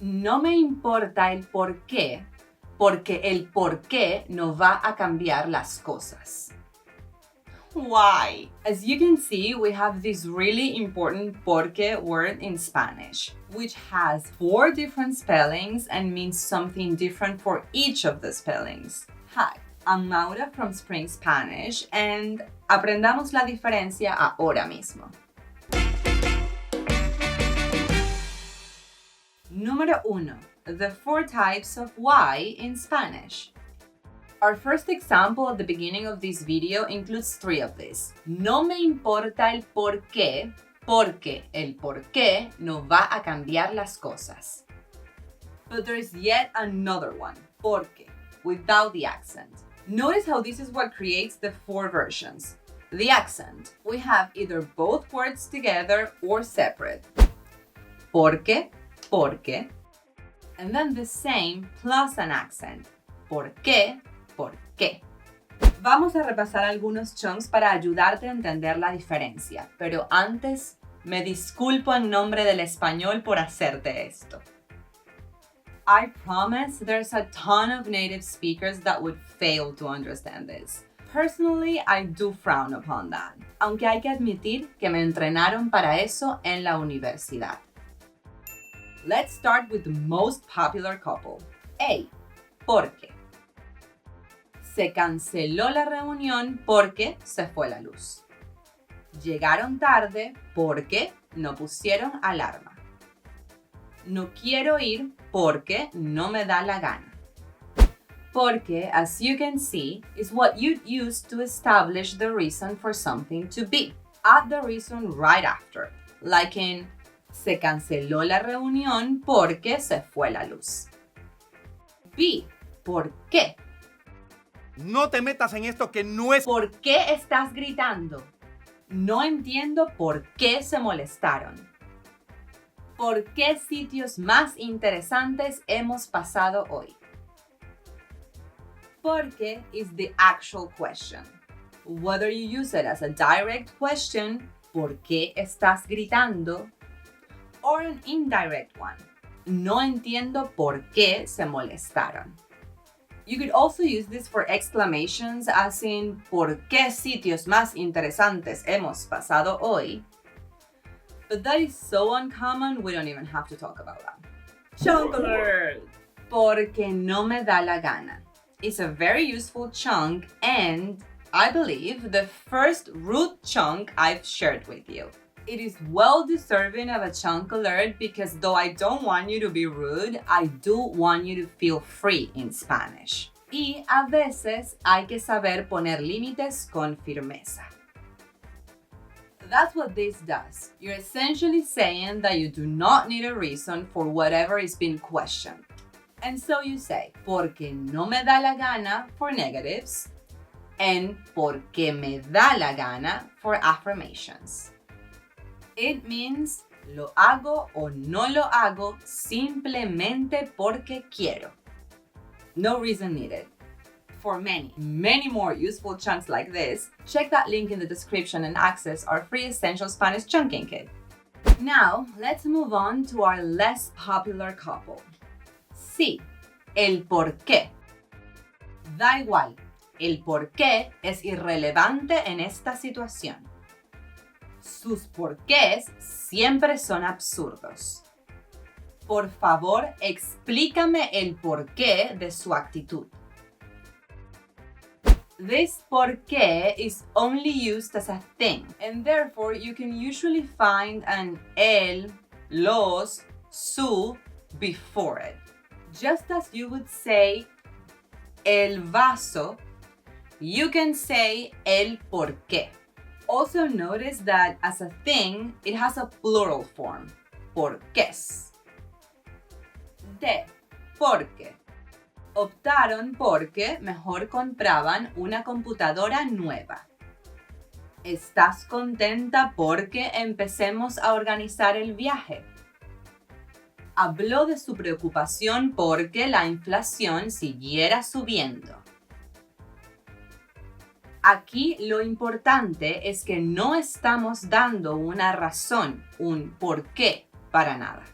No me importa el por qué, porque el por qué no va a cambiar las cosas. Why? As you can see, we have this really important porque word in Spanish, which has 4 different spellings and means something different for each of the spellings. Hi, I'm Maura from Spring Spanish, and aprendamos la diferencia ahora mismo. Número 1. The 4 types of why in Spanish. Our first example at the beginning of this video includes 3 of these. No me importa el por qué, porque el por qué no va a cambiar las cosas. But there is yet another one, porque, without the accent. Notice how this is what creates the 4 versions. The accent. We have either both words together or separate. Porque, porque. And then the same plus an accent. ¿Por qué? ¿Por qué? Vamos a repasar algunos chunks para ayudarte a entender la diferencia, pero antes me disculpo en nombre del español por hacerte esto. I promise there's a ton of native speakers that would fail to understand this. Personally, I do frown upon that, aunque hay que admitir que me entrenaron para eso en la universidad. Let's start with the most popular couple. A. Porque. Se canceló la reunión porque se fue la luz. Llegaron tarde porque no pusieron alarma. No quiero ir porque no me da la gana. Porque, as you can see, is what you'd use to establish the reason for something to be. Add the reason right after, like in se canceló la reunión porque se fue la luz. B. ¿Por qué? No te metas en esto que no es... ¿Por qué estás gritando? No entiendo por qué se molestaron. ¿Por qué sitios más interesantes hemos pasado hoy? Porque is the actual question. Whether you use it as a direct question, ¿por qué estás gritando? Or an indirect one. No entiendo por qué se molestaron. You could also use this for exclamations as in ¿por qué sitios más interesantes hemos pasado hoy? But that is so uncommon, we don't even have to talk about that. Chunk alert! Porque no me da la gana. It's a very useful chunk and, I believe, the first root chunk I've shared with you. It is well deserving of a chunk alert because though I don't want you to be rude, I do want you to feel free in Spanish. Y a veces hay que saber poner límites con firmeza. That's what this does. You're essentially saying that you do not need a reason for whatever is being questioned. And so you say, porque no me da la gana for negatives, and porque me da la gana for affirmations. It means lo hago o no lo hago simplemente porque quiero. No reason needed. For many, many more useful chunks like this, check that link in the description and access our free Essential Spanish Chunking Kit. Now, let's move on to our less popular couple. Sí, el por qué. Da igual, el por qué es irrelevante en esta situación. Sus porqués siempre son absurdos. Por favor, explícame el porqué de su actitud. This porqué is only used as a thing, and therefore you can usually find an el, los, su before it. Just as you would say el vaso, you can say el porqué. Also notice that as a thing, it has a plural form, porqués. De, porque. Optaron porque mejor compraban una computadora nueva. ¿Estás contenta porque empecemos a organizar el viaje? Habló de su preocupación porque la inflación siguiera subiendo. Aquí lo importante es que no estamos dando una razón, un por qué para nada.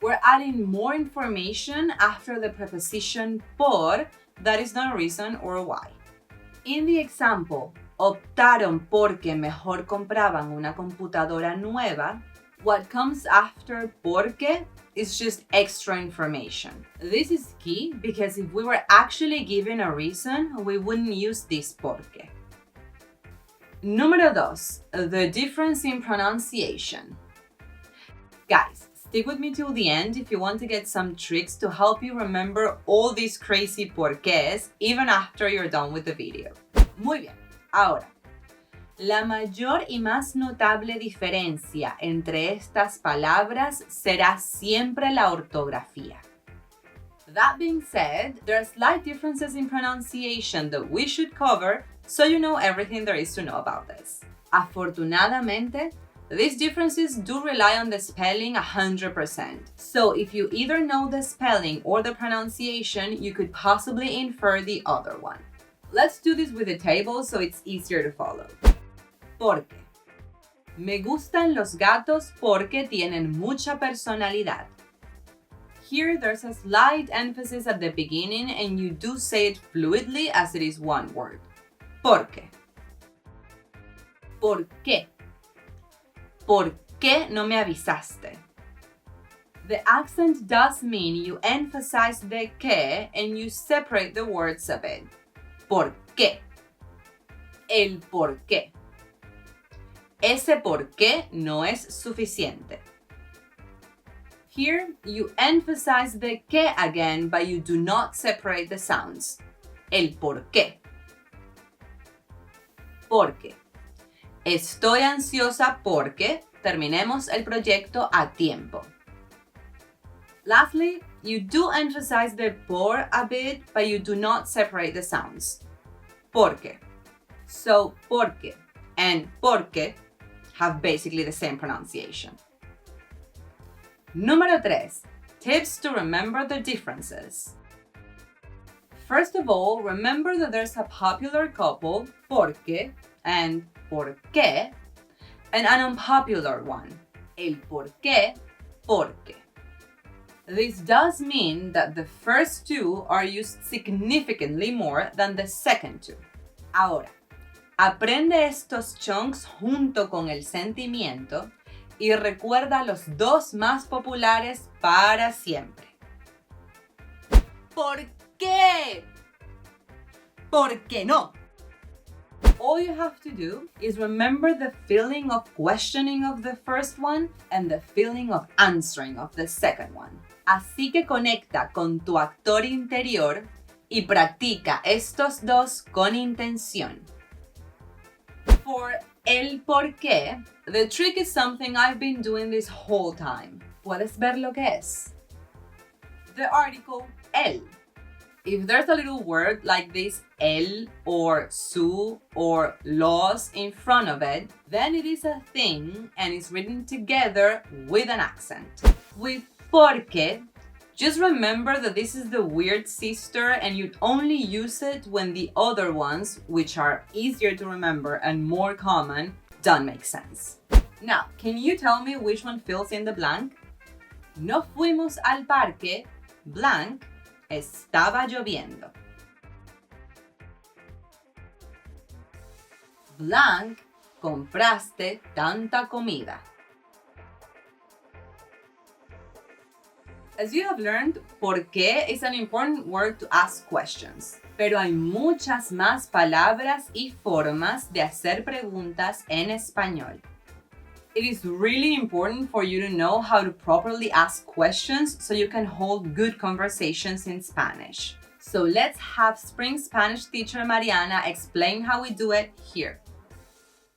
We're adding more information after the preposition por that is not a reason or a why. In the example, optaron porque mejor compraban una computadora nueva, what comes after porque is just extra information. This is key because if we were actually given a reason, we wouldn't use this porque. Número 2, the difference in pronunciation. Guys, stick with me till the end if you want to get some tricks to help you remember all these crazy porqués even after you're done with the video. Muy bien, ahora, la mayor y más notable diferencia entre estas palabras será siempre la ortografía. That being said, there are slight differences in pronunciation that we should cover so you know everything there is to know about this. Afortunadamente, these differences do rely on the spelling 100%. So if you either know the spelling or the pronunciation, you could possibly infer the other one. Let's do this with a table so it's easier to follow. Porque. Me gustan los gatos porque tienen mucha personalidad. Here there's a slight emphasis at the beginning and you do say it fluidly as it is one word. Porque. ¿Por qué? ¿Por qué no me avisaste? The accent does mean you emphasize the que and you separate the words a bit. ¿Por qué? El por qué. Ese por qué no es suficiente. Here, you emphasize the que again, but you do not separate the sounds. El por qué. Porque. Estoy ansiosa porque terminemos el proyecto a tiempo. Lastly, you do emphasize the por a bit, but you do not separate the sounds. Porque. So, porque and porque have basically the same pronunciation. Número 3. Tips to remember the differences. First of all, remember that there's a popular couple, porque and por qué, and an unpopular one, el por qué, porque. This does mean that the first two are used significantly more than the second two. Ahora, aprende estos chunks junto con el sentimiento y recuerda los dos más populares para siempre. ¿Por qué? ¿Por qué no? All you have to do is remember the feeling of questioning of the first one and the feeling of answering of the second one. Así que conecta con tu actor interior y practica estos dos con intención. For el por qué, the trick is something I've been doing this whole time. ¿Puedes ver lo que es? The article el. If there's a little word like this el or su or los in front of it, then it is a thing and it's written together with an accent. With porque, just remember that this is the weird sister and you'd only use it when the other ones, which are easier to remember and more common, don't make sense. Now, can you tell me which one fills in the blank? No fuimos al parque, blank, estaba lloviendo. Blank, compraste tanta comida. As you have learned, por qué is an important word to ask questions. Pero hay muchas más palabras y formas de hacer preguntas en español. It is really important for you to know how to properly ask questions so you can hold good conversations in Spanish. So let's have Spring Spanish teacher Mariana explain how we do it here.